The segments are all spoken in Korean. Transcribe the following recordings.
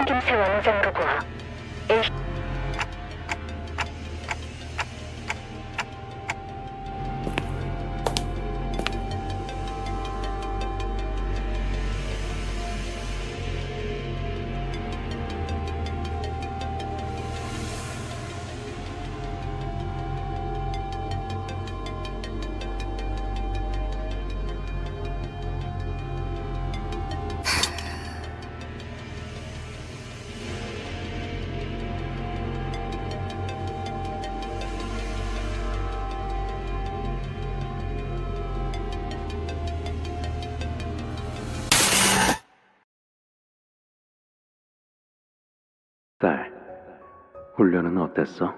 김새 원장로고 딸, 훈련은 어땠어?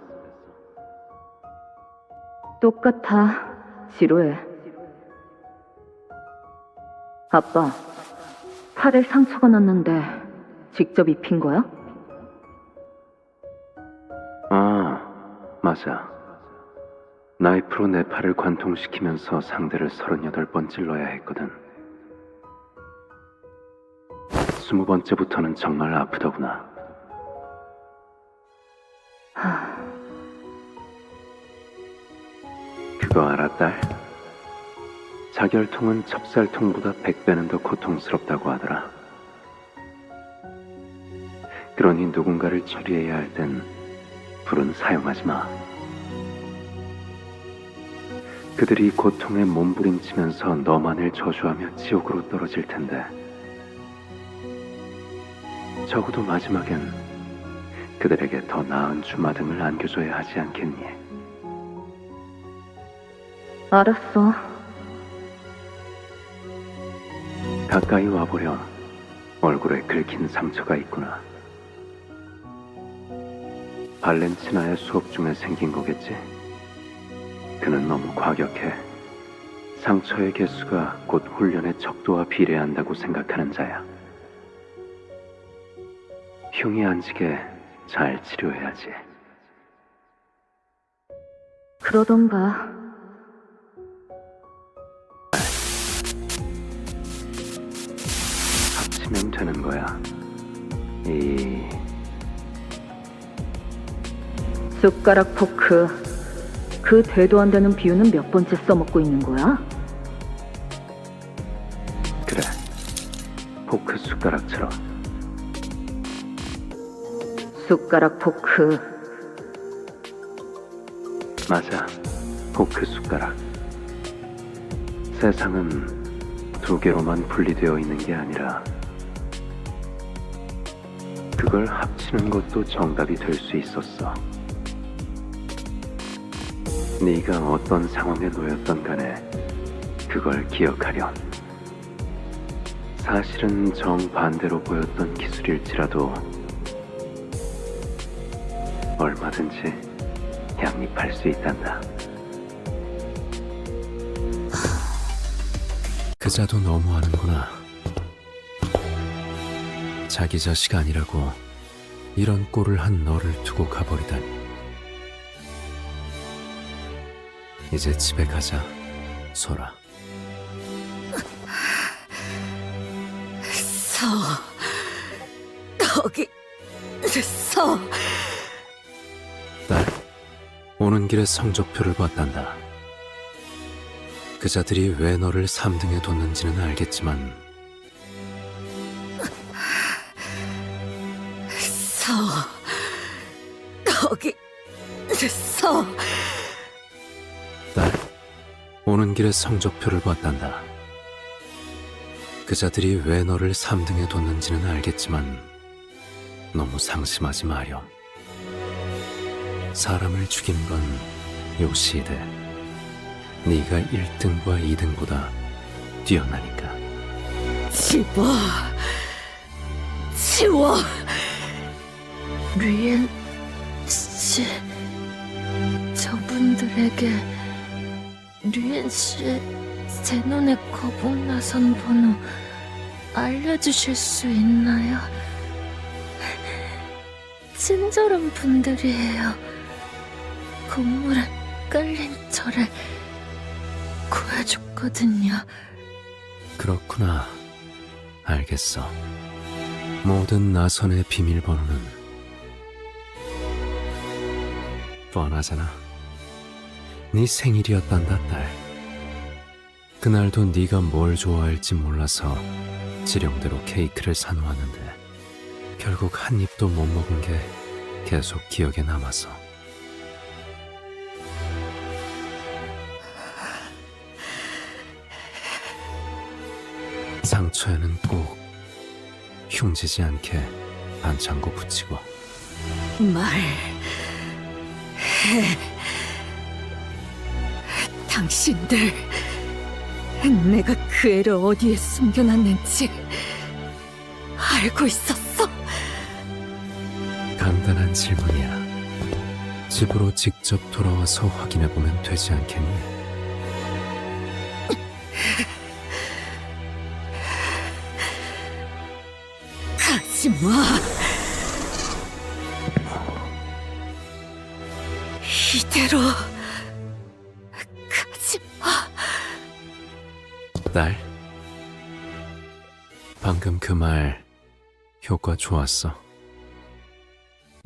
똑같아. 지루해. 아빠, 팔에 상처가 났는데 직접 입힌 거야? 아, 맞아. 나이프로 내 팔을 관통시키면서 상대를 38번 찔러야 했거든. 20번째부터는 정말 아프더구나. 그거 알아, 딸? 자결통은 찹쌀통보다 100배는 더 고통스럽다고 하더라. 그러니 누군가를 처리해야 할 땐 불은 사용하지 마. 그들이 고통에 몸부림치면서 너만을 저주하며 지옥으로 떨어질 텐데 적어도 마지막엔 그들에게 더 나은 주마등을 안겨줘야 하지 않겠니? 알았어. 가까이 와보렴. 얼굴에 긁힌 상처가 있구나. 발렌치나의 수업 중에 생긴 거겠지? 그는 너무 과격해. 상처의 개수가 곧 훈련의 척도와 비례한다고 생각하는 자야. 흉이 안 지게 잘 치료해야지. 그러던가. 합치면 되는 거야. 이 숟가락 포크. 그 되도 안 되는 비유는 몇 번째 써먹고 있는 거야? 그래. 포크 숟가락처럼. 숟가락 포크. 맞아. 포크 숟가락. 세상은 두 개로만 분리되어 있는 게 아니라 그걸 합치는 것도 정답이 될 수 있었어. 네가 어떤 상황에 놓였던 간에 그걸 기억하렴. 사실은 정반대로 보였던 기술일지라도 얼마든지 양립할 수 있단다. 그자도 너무하는구나. 자기 자식 아니라고 이런 꼴을 한 너를 두고 가버리다니. 이제 집에 가자, 소라. 거기 서. 딸, 오는 길에 성적표를 봤단다. 그자들이 왜 너를 3등에 뒀는지는 알겠지만 거기 서. 딸, 오는 길에 성적표를 봤단다. 그자들이 왜 너를 3등에 뒀는지는 알겠지만 너무 상심하지 마렴. 사람을 죽인 건 요시이되 네가 1등과 2등보다 뛰어나니까. 치워. 류엔 씨, 저분들에게 류엔 씨 제논의 거북 나선 번호 알려주실 수 있나요? 친절한 분들이에요. 건물에 끌린 저를 구해줬거든요. 그렇구나. 알겠어. 모든 나선의 비밀번호는 뻔하잖아. 네 생일이었단다, 딸. 그날도 네가 뭘 좋아할지 몰라서 지령대로 케이크를 사놓았는데 결국 한 입도 못 먹은 게 계속 기억에 남아서. 상처에는 꼭 흉지지 않게 반창고 붙이고. 당신들, 내가 그 애를 어디에 숨겨놨는지 알고 있었어? 간단한 질문이야. 집으로 직접 돌아와서 확인해보면 되지 않겠니? 가지 마. 이대로 가지 마. 딸, 방금 그 말 효과 좋았어.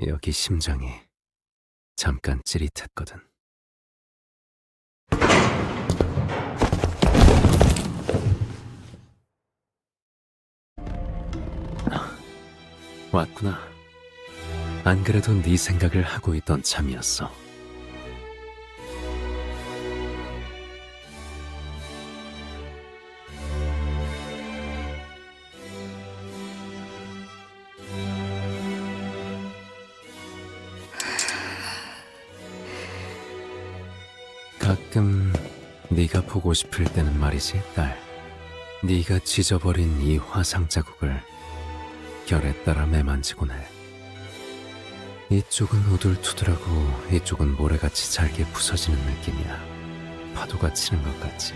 여기 심장이 잠깐 찌릿했거든. 왔구나. 안 그래도 네 생각을 하고 있던 참이었어. 가끔 네가 보고 싶을 때는 말이지, 딸. 네가 찢어버린 이 화상 자국을 결에 따라 매만지곤 해. 이쪽은 우둘투둘하고 이쪽은 모래같이 잘게 부서지는 느낌이야. 파도가 치는 것 같지.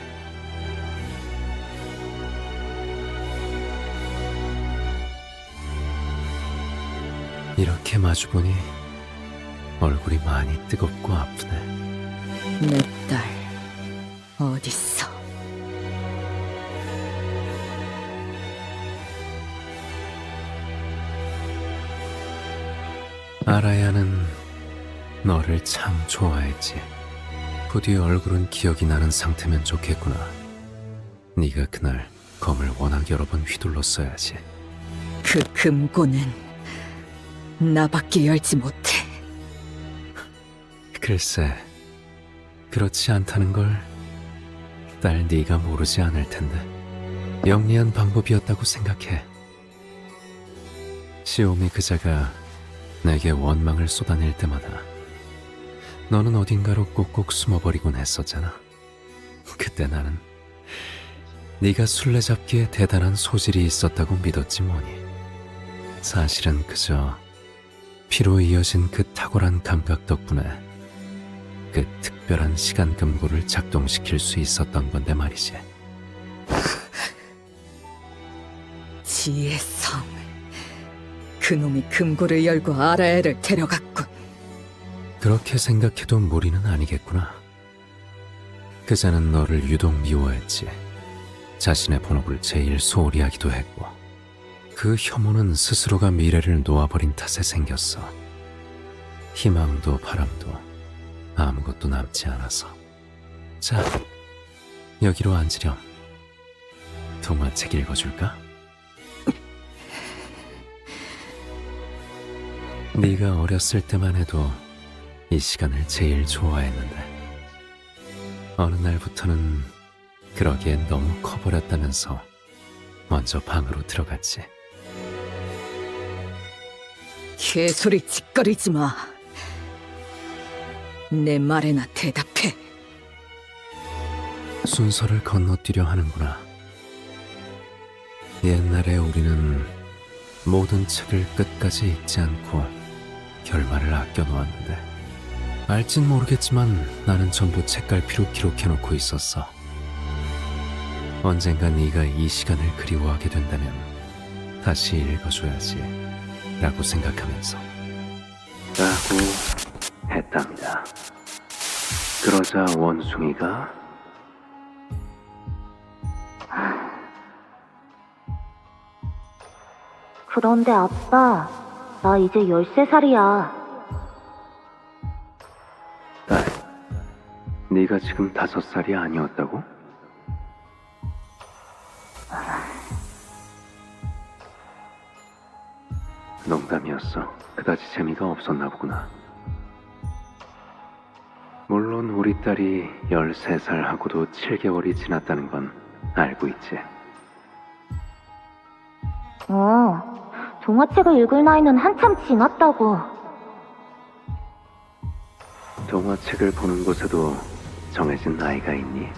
이렇게 마주보니 얼굴이 많이 뜨겁고 아프네. 내 딸 어딨어? 아라야는 너를 참 좋아했지. 부디 얼굴은 기억이 나는 상태면 좋겠구나. 네가 그날 검을 워낙 여러 번 휘둘렀어야지. 그 금고는 나밖에 열지 못해. 글쎄, 그렇지 않다는 걸 딸 네가 모르지 않을 텐데. 영리한 방법이었다고 생각해. 시오미 그자가 내게 원망을 쏟아낼 때마다 너는 어딘가로 꼭꼭 숨어버리곤 했었잖아. 그때 나는 네가 술래잡기에 대단한 소질이 있었다고 믿었지 뭐니. 사실은 그저 피로 이어진 그 탁월한 감각 덕분에 그 특별한 시간 금고를 작동시킬 수 있었던 건데 말이지. 지혜의 성. 그놈이 금고를 열고 아라야를 데려갔군. 그렇게 생각해도 무리는 아니겠구나. 그자는 너를 유독 미워했지. 자신의 본업을 제일 소홀히 하기도 했고, 그 혐오는 스스로가 미래를 놓아버린 탓에 생겼어. 희망도 바람도 아무것도 남지 않아서. 자, 여기로 앉으렴. 동화책 읽어줄까? 네가 어렸을 때만 해도 이 시간을 제일 좋아했는데 어느 날부터는 그러기엔 너무 커버렸다면서 먼저 방으로 들어갔지. 개소리 짓거리지 마. 내 말에나 대답해. 순서를 건너뛰려 하는구나. 옛날에 우리는 모든 책을 끝까지 읽지 않고 결말을 아껴놓았는데, 알진 모르겠지만 나는 전부 책갈피로 기록해놓고 있었어. 언젠가 네가 이 시간을 그리워하게 된다면 다시 읽어줘야지 라고 생각하면서. 라고 했답니다. 그러자 원숭이가 그런데 아빠, 나 이제 13살이야. 딸, 네가 지금 5살이 아니었다고? 농담이었어. 그다지 재미가 없었나 보구나. 물론 우리 딸이 13살하고도 7개월이 지났다는 건 알고 있지. 동화책을 읽을 나이는 한참 지났다고. 동화책을 보는 곳에도 정해진 나이가 있니?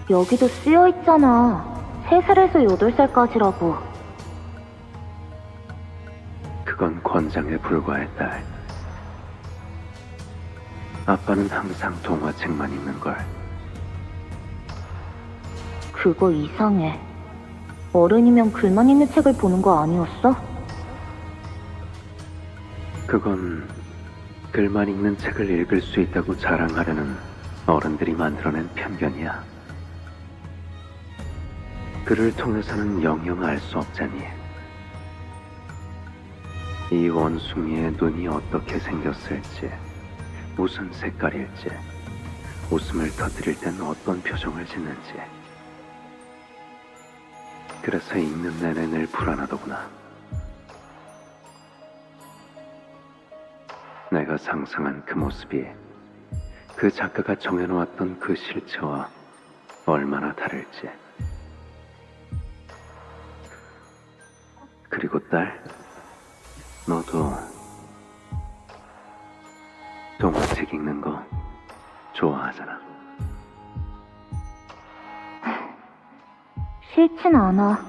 여기도 쓰여 있잖아. 3살에서 8살까지라고. 그건 권장에 불과해, 딸. 아빠는 항상 동화책만 읽는걸. 그거 이상해. 어른이면 글만 있는 책을 보는 거 아니었어? 그건 글만 읽는 책을 읽을 수 있다고 자랑하려는 어른들이 만들어낸 편견이야. 글을 통해서는 영영 알 수 없자니. 이 원숭이의 눈이 어떻게 생겼을지, 무슨 색깔일지, 웃음을 터뜨릴 땐 어떤 표정을 짓는지. 그래서 읽는 내내 늘 불안하더구나. 내가 상상한 그 모습이 그 작가가 정해놓았던 그 실체와 얼마나 다를지. 그리고 딸, 너도 동화책 읽는 거 좋아하잖아. 싫진 않아.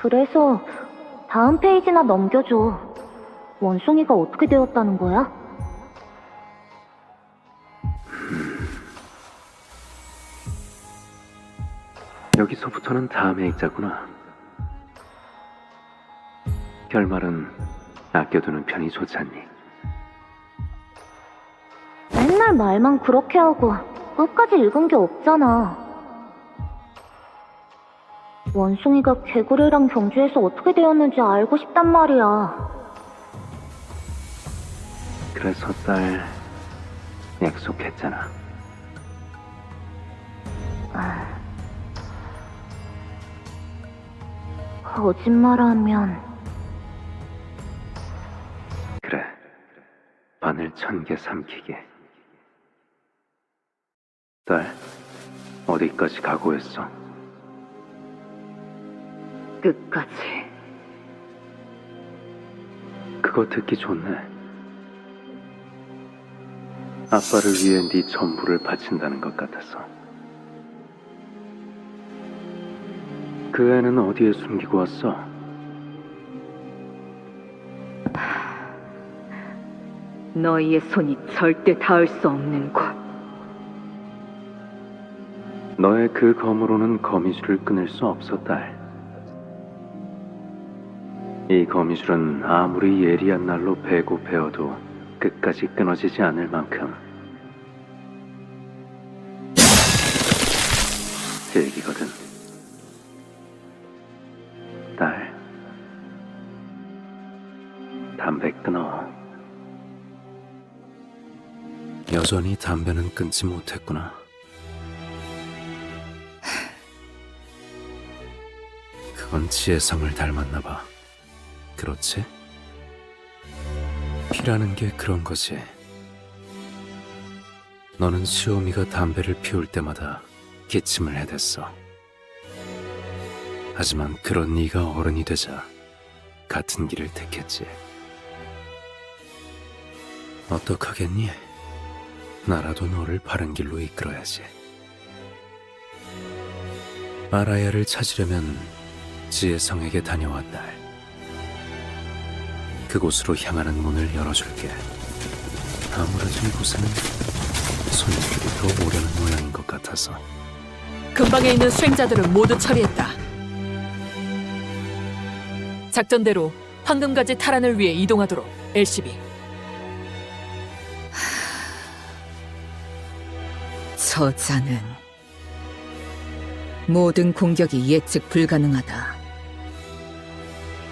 그래서 다음 페이지나 넘겨줘. 원숭이가 어떻게 되었다는 거야? 여기서부터는 다음에 읽자구나. 결말은 아껴두는 편이 좋지 않니? 맨날 말만 그렇게 하고 끝까지 읽은 게 없잖아. 원숭이가 개구리랑 경주에서 어떻게 되었는지 알고 싶단 말이야. 그래서 딸 약속했잖아. 거짓말하면 그래, 바늘 1000개 삼키게. 딸, 어디까지 각오했어? 끝까지. 그거 듣기 좋네. 아빠를 위해 네 전부를 바친다는 것 같아서. 그 애는 어디에 숨기고 왔어? 너희의 손이 절대 닿을 수 없는 곳. 너의 그 검으로는 거미줄을 끊을 수 없어, 딸. 이 거미줄은 아무리 예리한 날로 베고 베어도 끝까지 끊어지지 않을 만큼 질기거든. 딸, 담배 끊어. 여전히 담배는 끊지 못했구나. 그건 지혜성을 닮았나 봐. 그렇지? 피라는 게 그런 거지. 너는 시오미가 담배를 피울 때마다 기침을 해댔어. 하지만 그런 네가 어른이 되자 같은 길을 택했지. 어떡하겠니? 나라도 너를 바른 길로 이끌어야지. 아라야를 찾으려면 지혜성에게 다녀와, 딸. 그곳으로 향하는 문을 열어줄게. 아무래도 이곳에는 손님들이 더 오려는 모양인 것 같아서. 근방에 있는 수행자들은 모두 처리했다. 작전대로 황금가지 탈환을 위해 이동하도록, LCB. 저자는 모든 공격이 예측 불가능하다.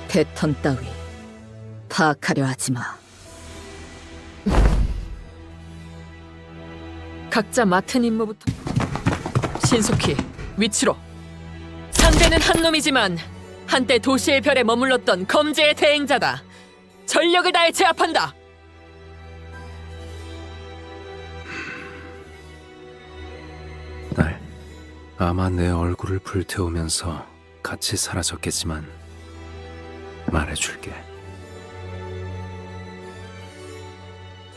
패턴 따위 파악하려 하지 마. 각자 맡은 임무부터 신속히 위치로. 상대는 한 놈이지만 한때 도시의 별에 머물렀던 검제의 대행자다. 전력을 다해 제압한다. 날 아마 내 얼굴을 불태우면서 같이 사라졌겠지만 말해줄게.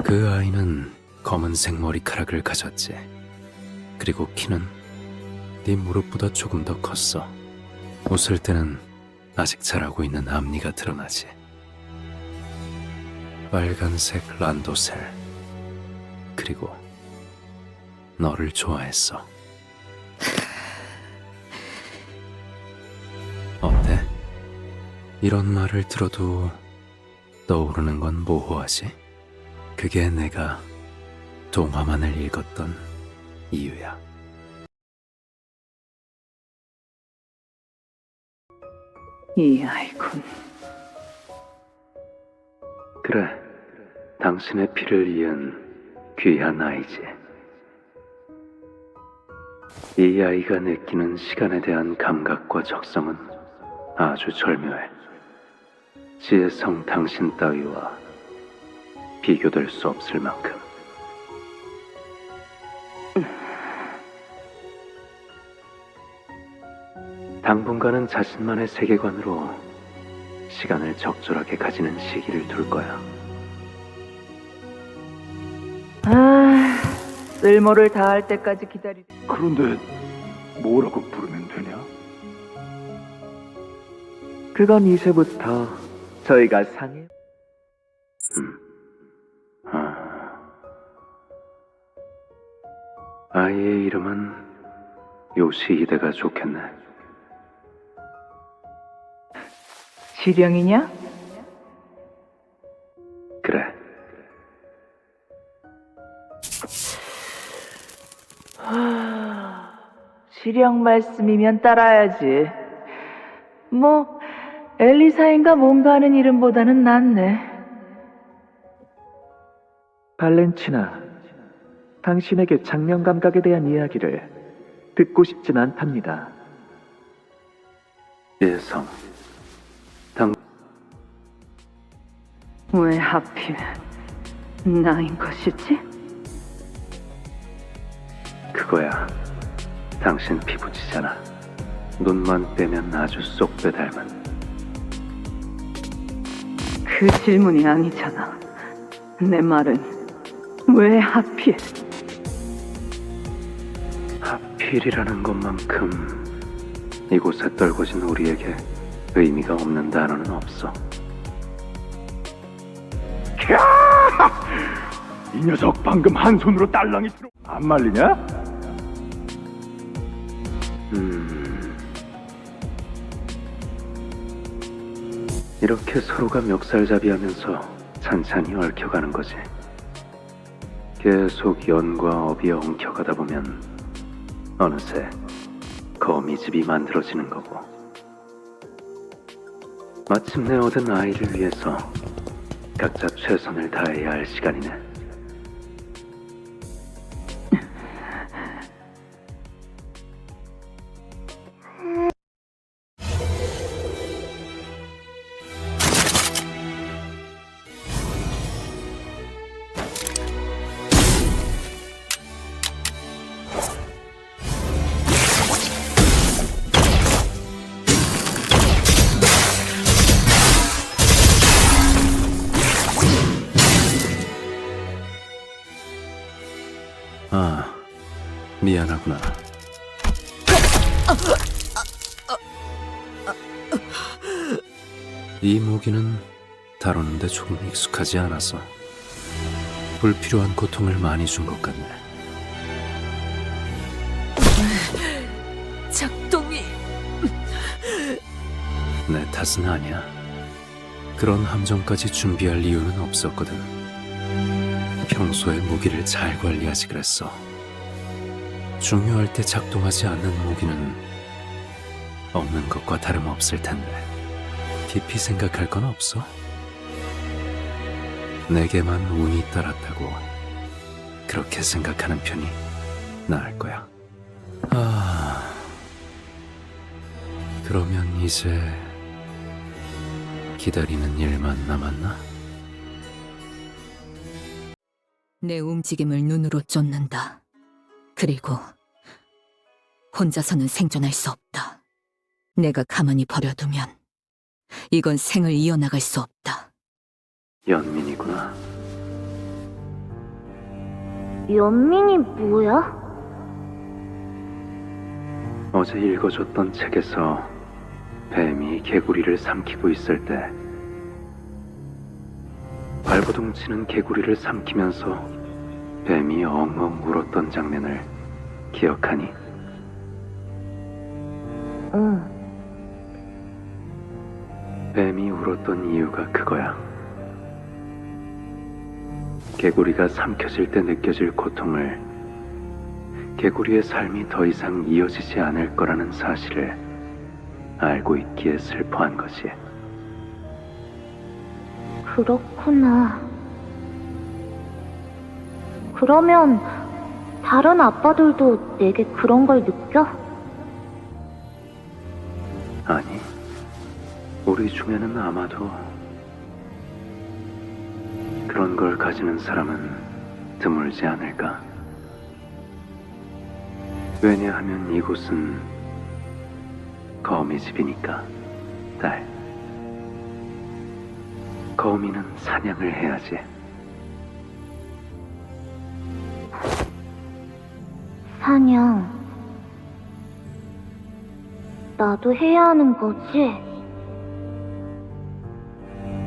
그 아이는 검은색 머리카락을 가졌지. 그리고 키는 네 무릎보다 조금 더 컸어. 웃을 때는 아직 자라고 있는 앞니가 드러나지. 빨간색 란도셀. 그리고 너를 좋아했어. 어때? 이런 말을 들어도 떠오르는 건 모호하지? 그게 내가 동화만을 읽었던 이유야. 이 아이군. 그래, 당신의 피를 이은 귀한 아이지. 이 아이가 느끼는 시간에 대한 감각과 적성은 아주 절묘해. 지혜성 당신 따위와 비교될 수 없을 만큼. 당분간은 자신만의 세계관으로 시간을 적절하게 가지는 시기를 둘 거야. 쓸모를 다할 때까지 기다리. 그런데 뭐라고 부르면 되냐? 그건 이제부터 저희가 상의. 아이의 이름은 요시히데가 좋겠네. 지령이냐? 그래. 지령 말씀이면 따라야지. 뭐 엘리사인가 뭔가 하는 이름보다는 낫네. 발렌치나, 당신에게 장면 감각에 대한 이야기를 듣고 싶진 않답니다. 예성, 왜 하필 나인 것이지? 그거야. 당신 피부치잖아. 눈만 빼면 아주 쏙빼 닮은. 그 질문이 아니잖아. 내 말은 왜 하필? 하필이라는 것만큼 이곳에 떨궈진 우리에게 의미가 없는 단어는 없어. 이 녀석 방금 한 손으로 딸랑이 들어. 안 말리냐? 이렇게 서로가 멱살잡이하면서 찬찬히 얽혀가는 거지. 계속 연과 업이 엉켜가다 보면 어느새 거미집이 만들어지는 거고. 마침내 얻은 아이를 위해서 각자 최선을 다해야 할 시간이네. 아, 미안하구나. 이 무기는 다루는데 조금 익숙하지 않아서 불필요한 고통을 많이 준 것 같네. 작동이 내 탓은 아니야. 그런 함정까지 준비할 이유는 없었거든. 평소에 무기를 잘 관리하지 그랬어. 중요할 때 작동하지 않는 무기는 없는 것과 다름없을 텐데 깊이 생각할 건 없어? 내게만 운이 따랐다고 그렇게 생각하는 편이 나을 거야. 그러면 이제 기다리는 일만 남았나? 내 움직임을 눈으로 쫓는다. 그리고 혼자서는 생존할 수 없다. 내가 가만히 버려두면 이건 생을 이어나갈 수 없다. 연민이구나. 연민이 뭐야? 어제 읽어줬던 책에서 뱀이 개구리를 삼키고 있을 때 발버둥 치는 개구리를 삼키면서 뱀이 엉엉 울었던 장면을 기억하니? 응. 뱀이 울었던 이유가 그거야. 개구리가 삼켜질 때 느껴질 고통을 개구리의 삶이 더 이상 이어지지 않을 거라는 사실을 알고 있기에 슬퍼한 것이. 그렇구나. 그러면 다른 아빠들도 내게 그런 걸 느껴? 아니, 우리 중에는 아마도 그런 걸 가지는 사람은 드물지 않을까. 왜냐하면 이곳은 거미 집이니까, 딸. 거미는 사냥을 해야지. 사냥. 나도 해야 하는 거지?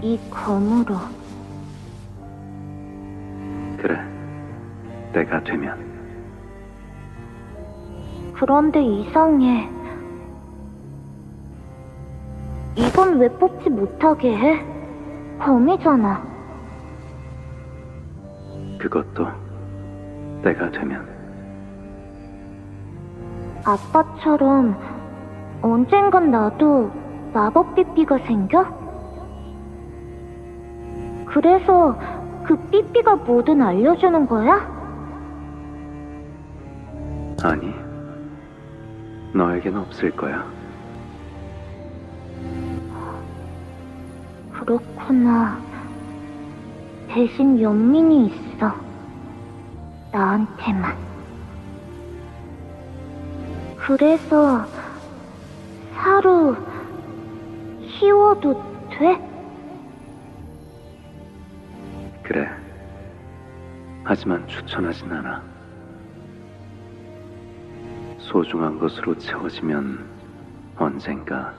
이 검으로. 그래, 때가 되면. 그런데 이상해. 이건 왜 뽑지 못하게 해? 검이잖아. 그것도 때가 되면. 아빠처럼 언젠간 나도 마법 삐삐가 생겨? 그래서 그 삐삐가 뭐든 알려주는 거야? 아니, 너에겐 없을 거야. 그렇구나. 대신 연민이 있어. 나한테만. 그래서 사루 키워도 돼? 그래. 하지만 추천하진 않아. 소중한 것으로 채워지면 언젠가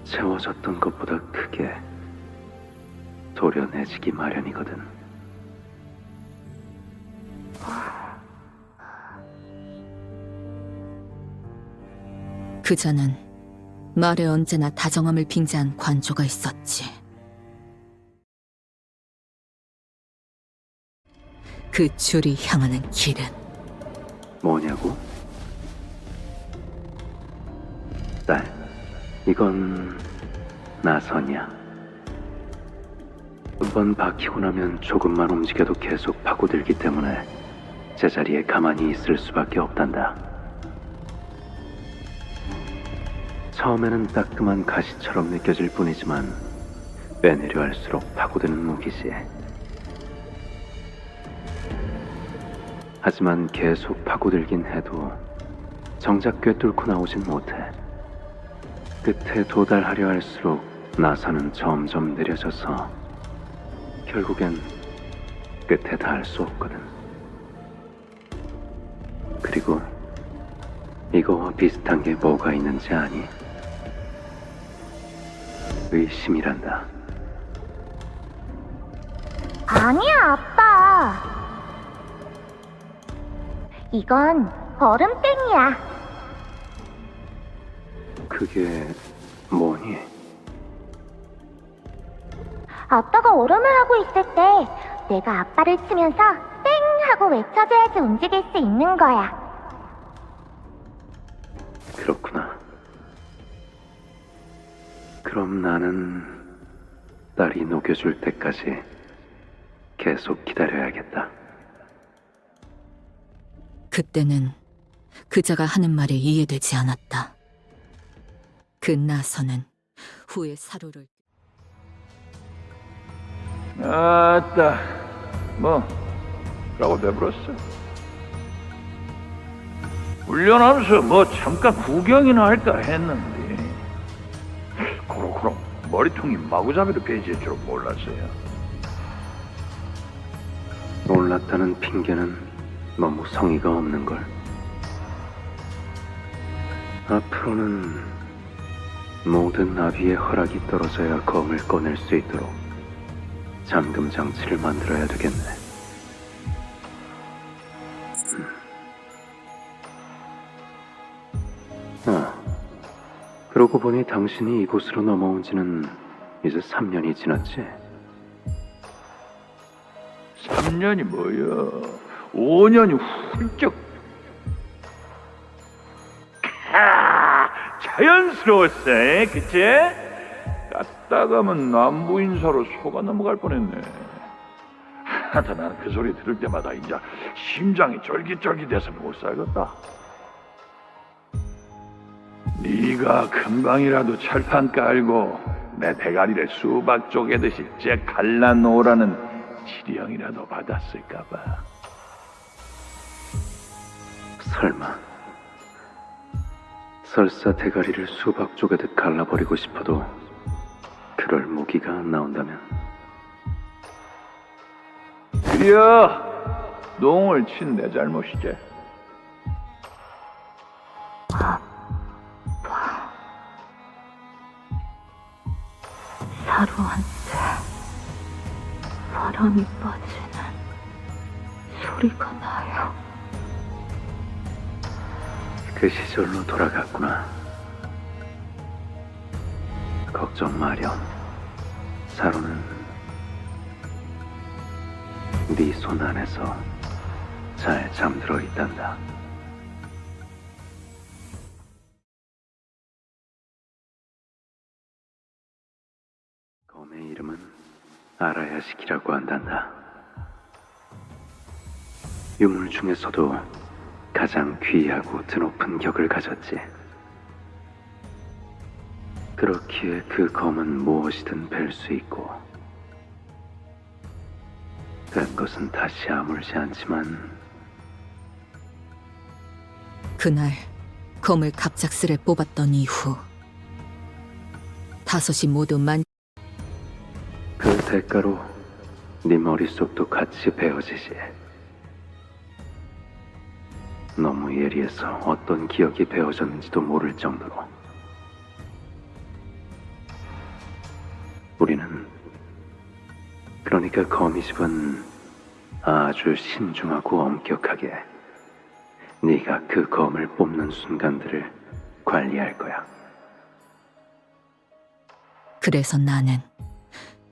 채워졌던 것보다 크게 도려내지기 마련이거든. 그자는 말에 언제나 다정함을 빙자한 관조가 있었지. 그 줄이 향하는 길은 뭐냐고? 딸, 이건 나선이야. 한번 박히고 나면 조금만 움직여도 계속 파고들기 때문에 제자리에 가만히 있을 수밖에 없단다. 처음에는 따끔한 가시처럼 느껴질 뿐이지만 빼내려 할수록 파고드는 무기지. 하지만 계속 파고들긴 해도 정작 꿰뚫고 나오진 못해. 끝에 도달하려 할수록 나사는 점점 느려져서 결국엔 끝에 닿을 수 없거든. 그리고 이거와 비슷한 게 뭐가 있는지 아니? 의심이란다. 아니야, 아빠. 이건 얼음땡이야. 그게 뭐니? 아빠가 얼음을 하고 있을 때 내가 아빠를 치면서 땡 하고 외쳐줘야지 움직일 수 있는 거야. 그렇구나. 그럼 나는 딸이 녹여줄 때까지 계속 기다려야겠다. 그때는 그자가 하는 말이 이해되지 않았다. 그 나선은 후에 사료를 아따, 라고 배불었어. 훈련하면서 잠깐 구경이나 할까 했는데 그렇구나. 머리통이 마구잡이로 배지할 줄 몰랐어요. 올랐다는 핑계는 너무 성의가 없는걸. 앞으로는 모든 나비의 허락이 떨어져야 검을 꺼낼 수 있도록 잠금 장치를 만들어야 되겠네. 그러고 보니 당신이 이곳으로 넘어온 지는 이제 3년이 지났지? 3년이 뭐야? 5년이 훌쩍. 자연스러웠어, 그치? 갔다가면 남부 인사로 속아 넘어갈 뻔했네. 하여튼 나는 그 소리 들을 때마다 이제 심장이 쫄깃쫄깃해서 못 살겠다. 네가 금방이라도 철판 깔고 내 대가리를 수박 쪼개듯이 째 갈라놓으라는 지령이라도 받았을까봐. 설마 설사 대가리를 수박 쪼개듯 갈라버리고 싶어도 그럴 무기가 안 나온다면. 드디어 농을 친 내 잘못이지. 사루한테 바람이 빠지는 소리가 나요. 그 시절로 돌아갔구나. 걱정 마렴. 사로는 네 손 안에서 잘 잠들어 있단다. 검의 이름은 아라야식이라고 한단다. 유물 중에서도 가장 귀하고 드높은 격을 가졌지. 그렇기에 그 검은 무엇이든 벨 수 있고, 뺀 것은 다시 아물지 않지만 그날 검을 갑작스레 뽑았던 이후 5이 모두 그 대가로 네 머릿속도 같이 베어지지. 너무 예리해서 어떤 기억이 베어졌는지도 모를 정도로. 우리는 그러니까 거미집은 아주 신중하고 엄격하게 네가 그 검을 뽑는 순간들을 관리할 거야. 그래서 나는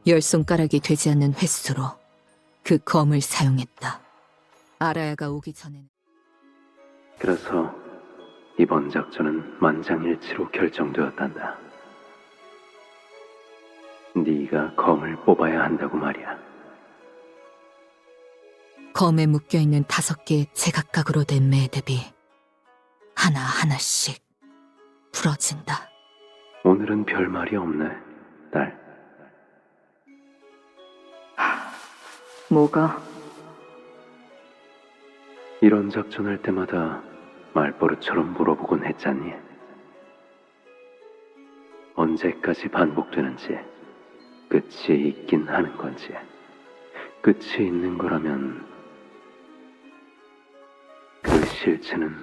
10손가락이 되지 않는 횟수로 그 검을 사용했다. 아라야가 오기 전에는. 그래서 이번 작전은 만장일치로 결정되었단다. 네가 검을 뽑아야 한다고 말이야. 검에 묶여있는 5개의 제각각으로 된 매듭이 하나하나씩 풀어진다. 오늘은 별말이 없네, 딸. 뭐가? 이런 작전할 때마다 말버릇처럼 물어보곤 했잖니. 언제까지 반복되는지, 끝이 있긴 하는 건지, 끝이 있는 거라면 그 실체는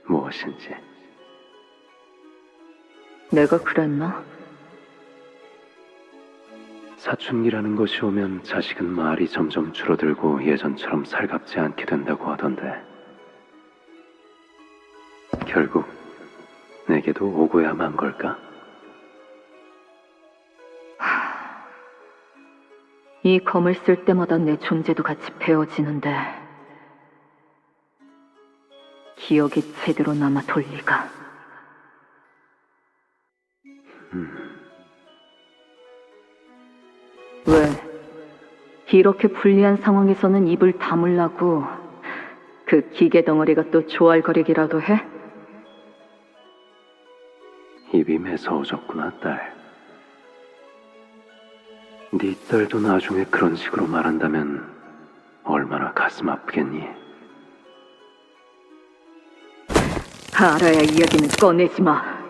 무엇인지. 내가 그랬나? 사춘기라는 것이 오면 자식은 말이 점점 줄어들고 예전처럼 살갑지 않게 된다고 하던데, 결국 내게도 오고야 만 걸까? 이 검을 쓸 때마다 내 존재도 같이 베어지는데 기억이 제대로 남아 돌 리가. 이렇게 불리한 상황에서는 입을 다물라고 그 기계 덩어리가 또 조알거리기라도 해? 입이 매서워졌구나, 딸. 네 딸도 나중에 그런 식으로 말한다면 얼마나 가슴 아프겠니? 알아야 이야기는 꺼내지 마.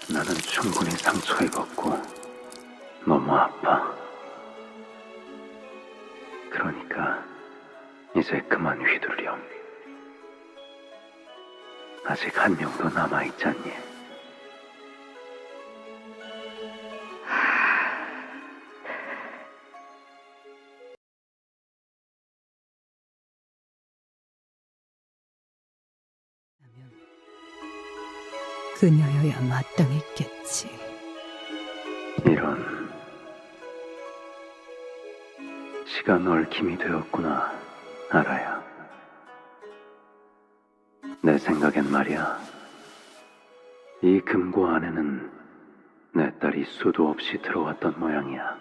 나는 충분히 상처 입었고 너무 아파. 그러니까 이제 그만 휘두르렴. 아직 한 명 더 남아있지 않니? 그녀여야 마땅했겠지. 이런 시간 얽힘이 되었구나, 알아야. 내 생각엔 말이야, 이 금고 안에는 내 딸이 수도 없이 들어왔던 모양이야.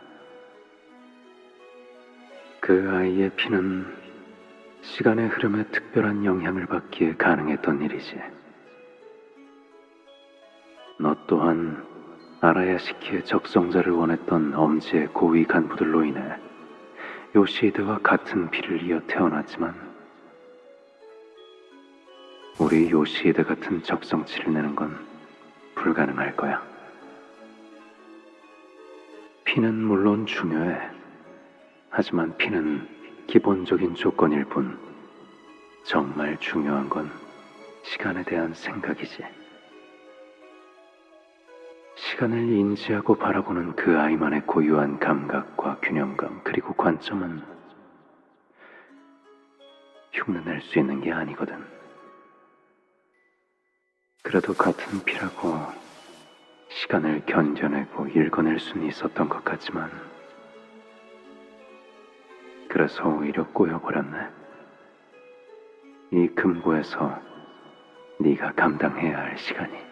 그 아이의 피는 시간의 흐름에 특별한 영향을 받기에 가능했던 일이지. 너 또한 아라야시키의 적성자를 원했던 엄지의 고위 간부들로 인해 요시히데와 같은 피를 이어 태어났지만 우리 요시히데 같은 적성치를 내는 건 불가능할 거야. 피는 물론 중요해. 하지만 피는 기본적인 조건일 뿐 정말 중요한 건 시간에 대한 생각이지. 시간을 인지하고 바라보는 그 아이만의 고유한 감각과 균형감, 그리고 관점은 흉내낼 수 있는 게 아니거든. 그래도 같은 피라고 시간을 견뎌내고 읽어낼 수는 있었던 것 같지만 그래서 오히려 꼬여버렸네. 이 금고에서 네가 감당해야 할 시간이.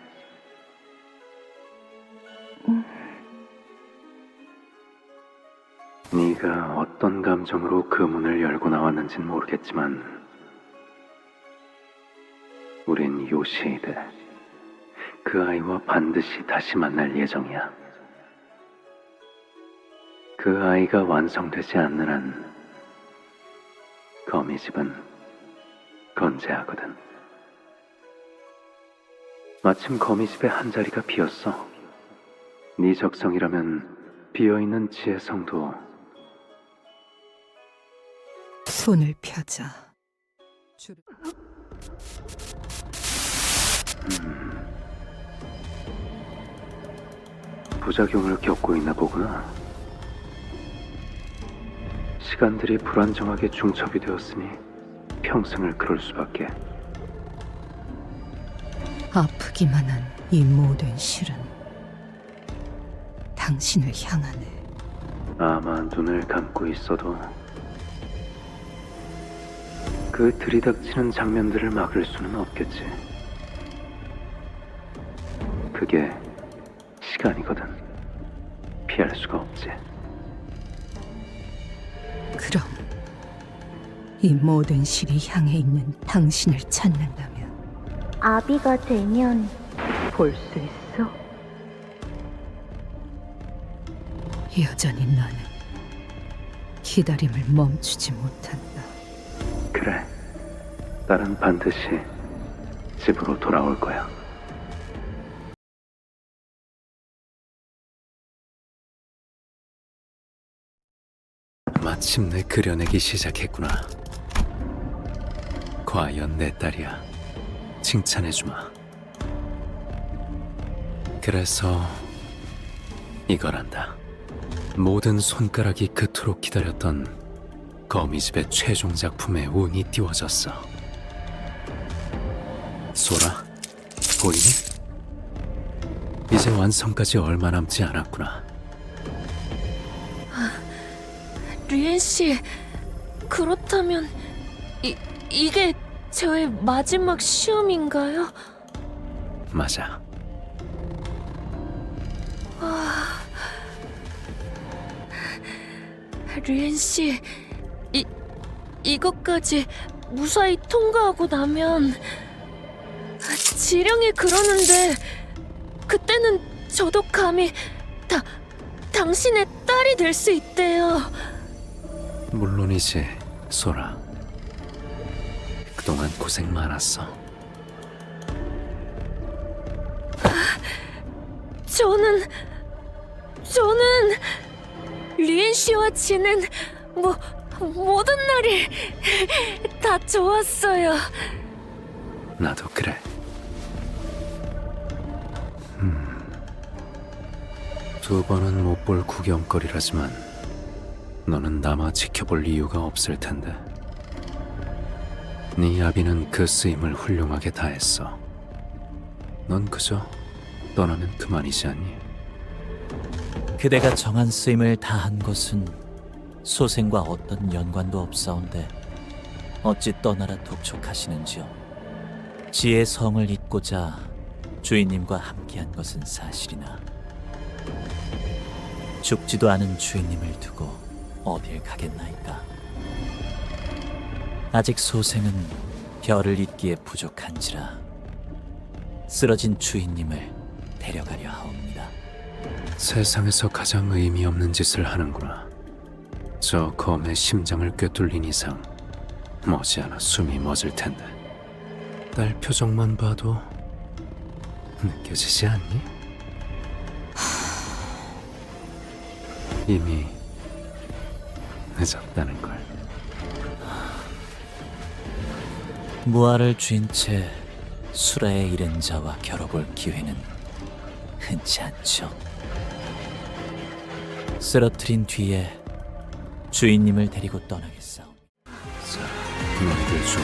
네가 어떤 감정으로 그 문을 열고 나왔는진 모르겠지만 우린 요시히데, 그 아이와 반드시 다시 만날 예정이야. 그 아이가 완성되지 않는 한 거미집은 건재하거든. 마침 거미집에 한 자리가 비었어. 네 적성이라면 비어있는 지혜성도. 손을 펴자. 부작용을 겪고 있나 보구나. 시간들이 불안정하게 중첩이 되었으니 평생을 그럴 수밖에. 아프기만 한 이 모든 실은 당신을 향하네. 아마 눈을 감고 있어도 그 들이닥치는 장면들을 막을 수는 없겠지. 그게 시간이거든. 피할 수가 없지. 그럼 이 모든 실이 향해 있는 당신을 찾는다면 아비가 되면 볼 수 있어? 여전히 나는 기다림을 멈추지 못한다. 그래. 딸은 반드시 집으로 돌아올 거야. 마침내 그려내기 시작했구나. 과연 내 딸이야. 칭찬해주마. 그래서 이거란다. 모든 손가락이 그토록 기다렸던 거미집의 최종 작품에 운이 띄워졌어. 소라, 보이니? 이제 완성까지 얼마 남지 않았구나. 류엔 씨, 그렇다면 이게 저의 마지막 시험인가요? 맞아. 류엔 씨, 이것까지 무사히 통과하고 나면 지령이 그러는데 그때는 저도 감히 당신의 딸이 될 수 있대요. 물론이지, 소라. 그동안 고생 많았어. 저는 류엔 씨와 지낸 모든 날이 다 좋았어요. 나도 그래. 두 번은 못 볼 구경거리라지만 너는 남아 지켜볼 이유가 없을 텐데. 네 아비는 그 쓰임을 훌륭하게 다했어. 넌 그저 떠나면 그만이지 않니? 그대가 정한 쓰임을 다한 것은 소생과 어떤 연관도 없사온데 어찌 떠나라 독촉하시는지요. 지의 성을 잇고자 주인님과 함께한 것은 사실이나 죽지도 않은 주인님을 두고 어딜 가겠나이까. 아직 소생은 별을 잇기에 부족한지라 쓰러진 주인님을 데려가려 하옵니다. 세상에서 가장 의미 없는 짓을 하는구나. 저 검의 심장을 꿰뚫린 이상 머지않아 숨이 멎을 텐데. 딸 표정만 봐도 느껴지지 않니? 이미 늦었다는 걸. 무아를 쥔 채 수라에 이른 자와 겨뤄볼 기회는 흔치 않죠. 쓰러뜨린 뒤에 주인님을 데리고 떠나겠사오. 자, 너희들 중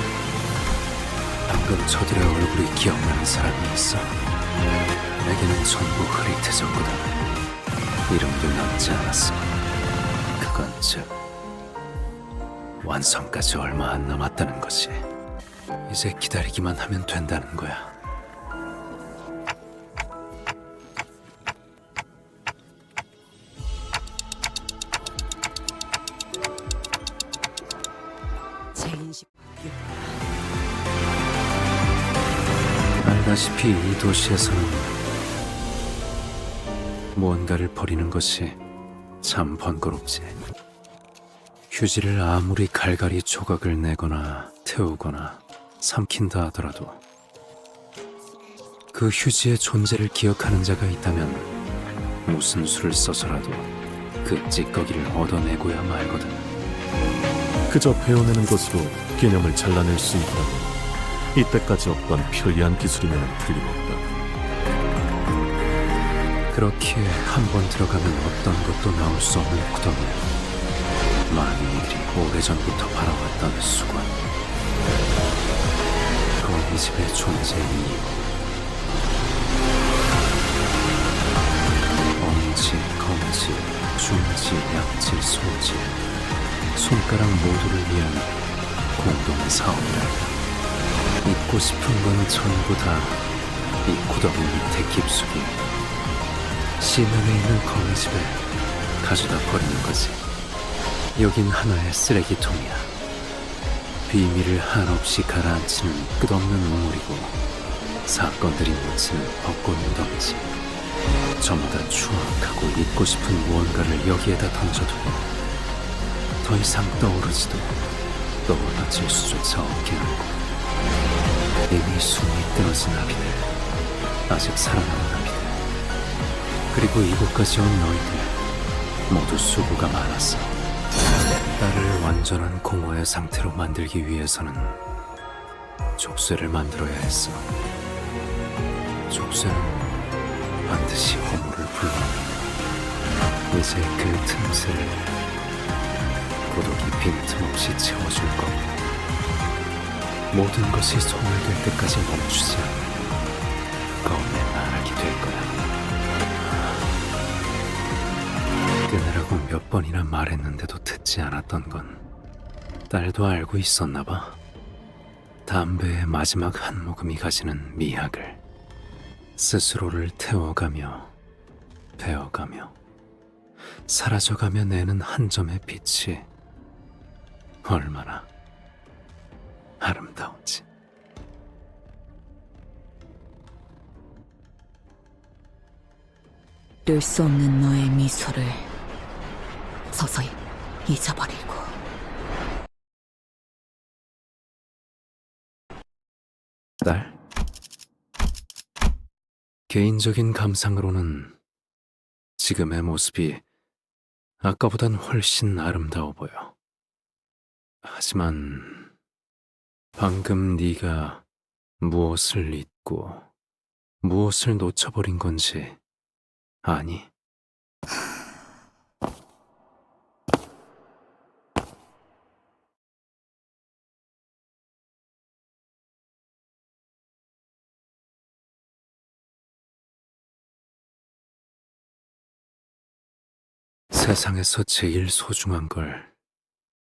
방금 저들의 얼굴이 기억나는 사람이 있어. 내게는 전부 흐릿해졌거든. 이름도 남지 않았어. 그건 즉 완성까지 얼마 안 남았다는 거지. 이제 기다리기만 하면 된다는 거야. 제 인식 알다시피 이 도시에서는 무언가를 버리는 것이 참 번거롭지. 휴지를 아무리 갈갈이 조각을 내거나 태우거나 삼킨다 하더라도 그 휴지의 존재를 기억하는 자가 있다면 무슨 수를 써서라도 그 찌꺼기를 얻어내고야 말거든. 그저 베어내는 것으로 개념을 잘라낼 수 있다면 이때까지 없던 편리한 기술이면 틀림없다. 그렇기에 한 번 들어가면 어떤 것도 나올 수 없는 구덩이야. 많은 이들이 오래전부터 바라왔던 수건. 거미 집의 존재의 이유. 엄지, 검지, 중지, 약지, 소지. 손가락 모두를 위한 공동 사업이라. 잊고 싶은 건 전부 다 이 구덩이 밑에 깊숙이 시면에 있는 거미집에 가져다 버리는 거지. 여긴 하나의 쓰레기통이야. 비밀을 한없이 가라앉히는 끝없는 우물이고 사건들이 묻히는 벚꽃 무덤이지. 저마다 추악하고 잊고 싶은 무언가를 여기에다 던져두고 더 이상 떠오르지도 떠올라질 수조차 없게 하고 이미 숨이 끊어진 아비들, 아직 살아남은 아비들, 그리고 이곳까지 온 너희들 모두 수고가 많았어. 나를 완전한 공허의 상태로 만들기 위해서는 족쇄를 만들어야 했어. 족쇄는 반드시 허물을 불러내. 이제 그 틈새를 고독이 빈틈없이 채워줄 거고 모든 것이 소멸될 때까지 멈추지 않는 검의 나락이 될 거야. 끊으라고 몇 번이나 말했는데도 듣지 않았던 건 딸도 알고 있었나 봐. 담배의 마지막 한 모금이 가지는 미학을 스스로를 태워가며 배워가며 사라져가며 내는 한 점의 빛이 얼마나 아름다운지. 뗄 수 없는 너의 미소를 서서히 잊어버리고. 딸? 개인적인 감상으로는 지금의 모습이 아까보단 훨씬 아름다워 보여. 하지만 방금 네가 무엇을 잊고 무엇을 놓쳐버린 건지 아니? 세상에서 제일 소중한 걸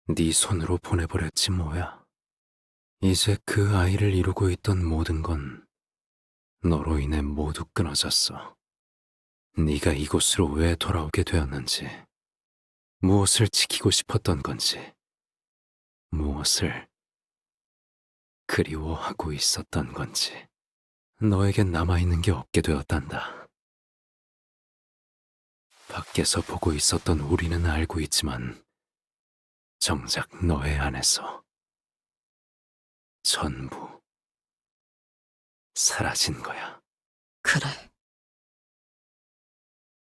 네 손으로 보내버렸지 뭐야. 이제 그 아이를 이루고 있던 모든 건 너로 인해 모두 끊어졌어. 네가 이곳으로 왜 돌아오게 되었는지, 무엇을 지키고 싶었던 건지, 무엇을 그리워하고 있었던 건지, 너에겐 남아있는 게 없게 되었단다. 밖에서 보고 있었던 우리는 알고 있지만 정작 너의 안에서 전부 사라진 거야. 그래.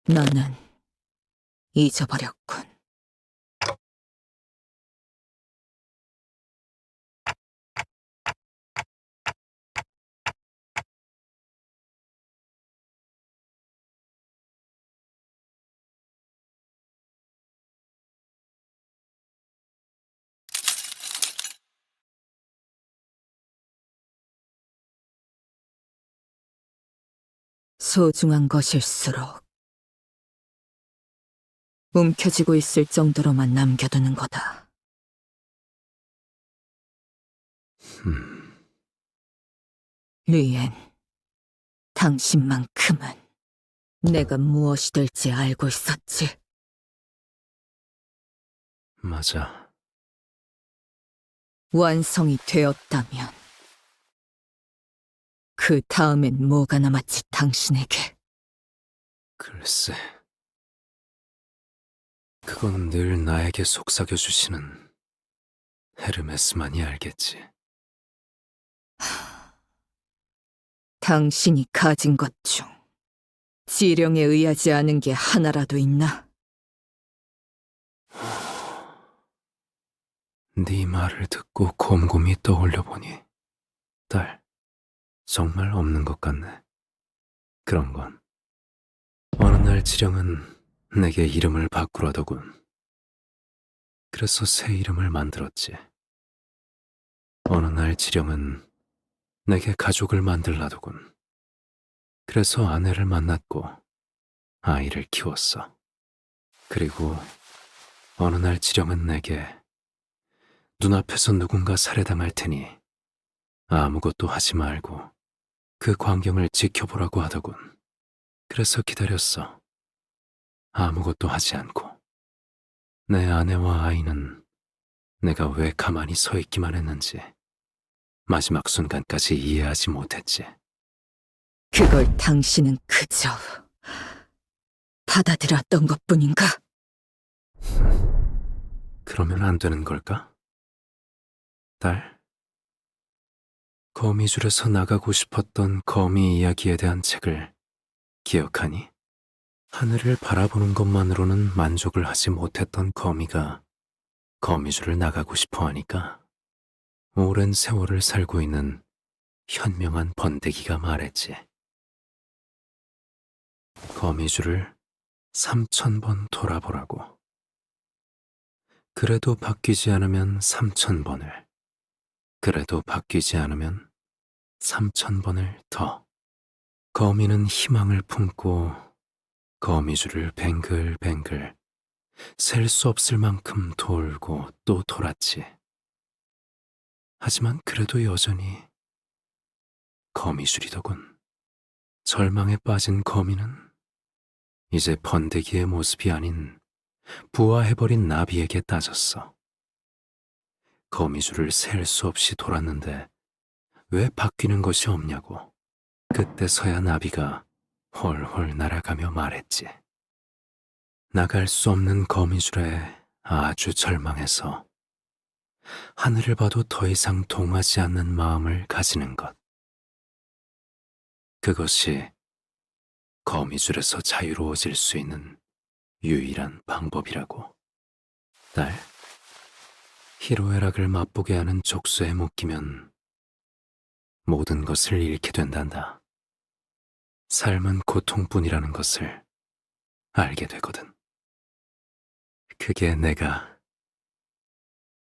나는 잊어버렸군. 소중한 것일수록 움켜쥐고 있을 정도로만 남겨두는 거다. 리엔, 당신만큼은 내가 무엇이 될지 알고 있었지. 맞아. 완성이 되었다면 그 다음엔 뭐가 남았지 당신에게. 글쎄, 그건 늘 나에게 속삭여주시는 헤르메스만이 알겠지. 당신이 가진 것 중 지령에 의하지 않은 게 하나라도 있나? 네 말을 듣고 곰곰이 떠올려보니 딸, 정말 없는 것 같네. 그런 건 어느 날 지령은 내게 이름을 바꾸라더군. 그래서 새 이름을 만들었지. 어느 날 지령은 내게 가족을 만들라더군. 그래서 아내를 만났고 아이를 키웠어. 그리고 어느 날 지령은 내게 눈앞에서 누군가 살해당할 테니 아무것도 하지 말고 그 광경을 지켜보라고 하더군. 그래서 기다렸어. 아무것도 하지 않고. 내 아내와 아이는 내가 왜 가만히 서 있기만 했는지 마지막 순간까지 이해하지 못했지. 그걸 당신은 그저 받아들였던 것뿐인가? 그러면 안 되는 걸까? 딸, 거미줄에서 나가고 싶었던 거미 이야기에 대한 책을 기억하니? 하늘을 바라보는 것만으로는 만족을 하지 못했던 거미가 거미줄을 나가고 싶어 하니까 오랜 세월을 살고 있는 현명한 번데기가 말했지. 거미줄을 3000번 돌아보라고. 그래도 바뀌지 않으면 3000번을, 그래도 바뀌지 않으면 3000번을 더. 거미는 희망을 품고 거미줄을 뱅글뱅글 셀 수 없을 만큼 돌고 또 돌았지. 하지만 그래도 여전히 거미줄이더군. 절망에 빠진 거미는 이제 번데기의 모습이 아닌 부화해버린 나비에게 따졌어. 거미줄을 셀 수 없이 돌았는데 왜 바뀌는 것이 없냐고. 그때서야 나비가 홀홀 날아가며 말했지. 나갈 수 없는 거미줄에 아주 절망해서 하늘을 봐도 더 이상 동하지 않는 마음을 가지는 것. 그것이 거미줄에서 자유로워질 수 있는 유일한 방법이라고. 딸, 희로애락을 맛보게 하는 족쇄에 묶이면 모든 것을 잃게 된단다. 삶은 고통뿐이라는 것을 알게 되거든. 그게 내가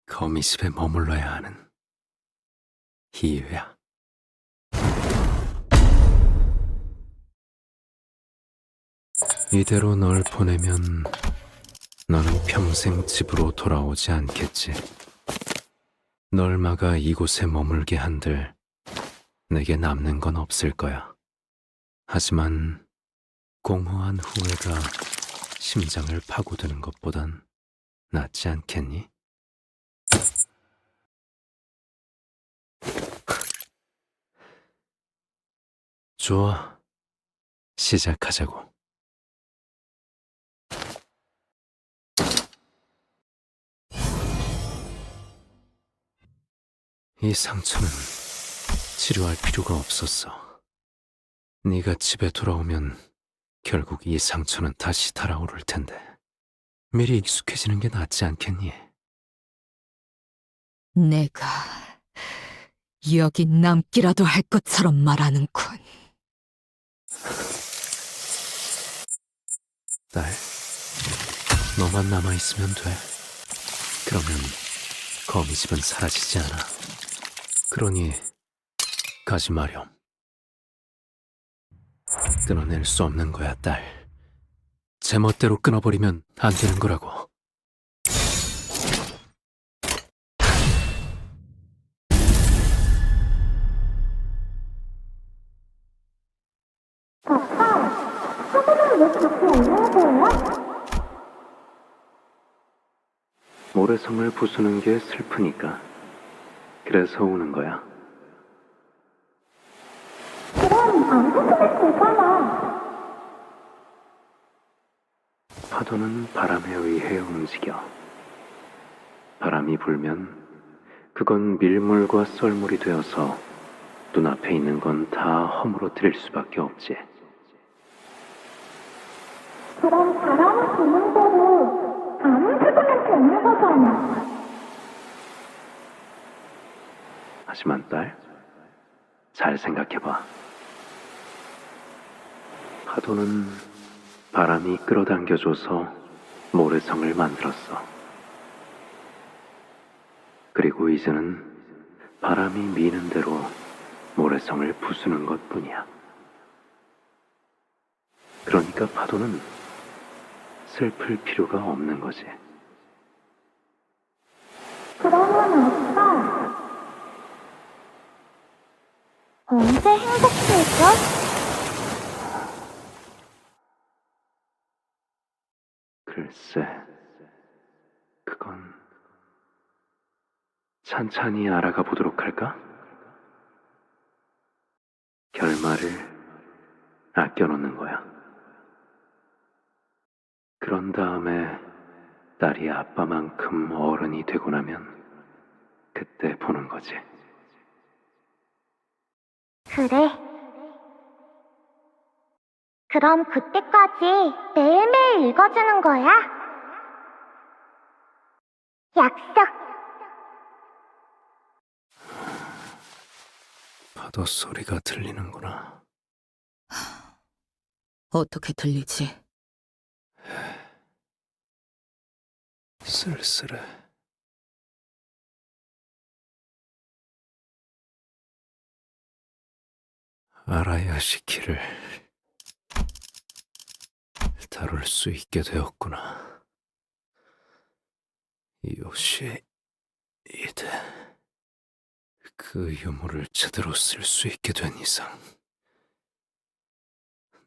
거미집에 머물러야 하는 이유야. 이대로 널 보내면 너는 평생 집으로 돌아오지 않겠지. 널 막아 이곳에 머물게 한들 내게 남는 건 없을 거야. 하지만 공허한 후회가 심장을 파고드는 것보단 낫지 않겠니? 좋아, 시작하자고. 이 상처는 치료할 필요가 없었어. 네가 집에 돌아오면 결국 이 상처는 다시 달아오를 텐데 미리 익숙해지는 게 낫지 않겠니? 내가 여기 남기라도 할 것처럼 말하는군. 딸, 너만 남아있으면 돼. 그러면 거미집은 사라지지 않아. 그러니 가지 마렴. 끊어낼 수 없는 거야, 딸. 제멋대로 끊어버리면 안 되는 거라고. 모래성을 부수는 게 슬프니까. 그래서 우는 거야. 파도는 바람에 의해 움직여. 바람이 불면 그건 밀물과 썰물이 되어서 눈앞에 있는 건 다 허물어뜨릴 수밖에 없지. 그럼 바람이 부는 대로 안 죽으면 되는 거잖아. 하지만 딸, 잘 생각해봐. 파도는 바람이 끌어당겨줘서 모래성을 만들었어. 그리고 이제는 바람이 미는 대로 모래성을 부수는 것뿐이야. 그러니까 파도는 슬플 필요가 없는 거지. 그러면 아빠 언제 행복해져? 글쎄, 그건 찬찬히 알아가 보도록 할까? 결말을 아껴놓는 거야. 그런 다음에 딸이 아빠만큼 어른이 되고 나면 그때 보는 거지. 그래. 그럼 그때까지 매일매일 읽어주는 거야? 약속. 파도 소리가 들리는구나. 어떻게 들리지? 쓸쓸해. 알아야 시키를 다룰 수 있게 되었구나. 요시 이드. 그 유물을 제대로 쓸 수 있게 된 이상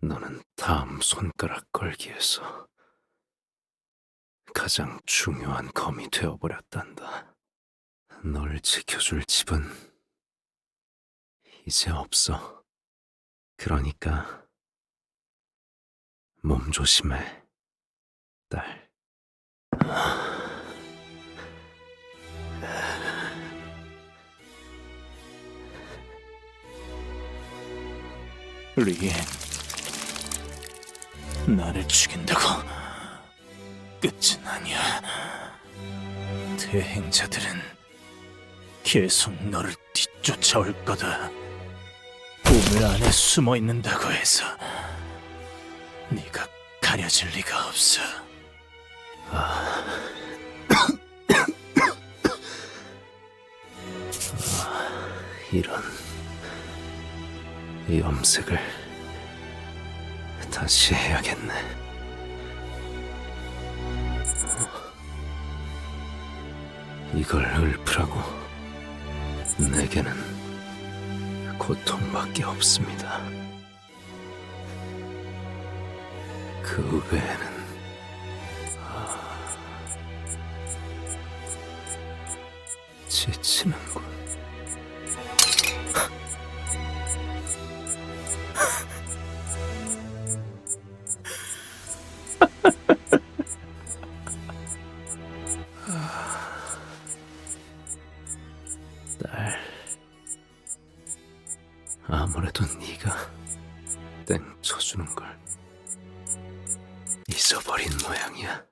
너는 다음 손가락 걸기에서 가장 중요한 검이 되어버렸단다. 널 지켜줄 집은 이제 없어. 그러니까 몸 조심해, 딸. 리엔, 나를 죽인다고 끝은 아니야. 대행자들은 계속 너를 뒤쫓아올 거다. 우물 안에 숨어 있는다고 해서 네가 가려질 리가 없어. 이런 염색을 다시 해야겠네. 이걸 읊으라고 내게는 고통밖에 없습니다. 그 외에는 지치는군. 딸, 아무래도 네가 땡 쳐주는 걸 잊어버린 모양이야.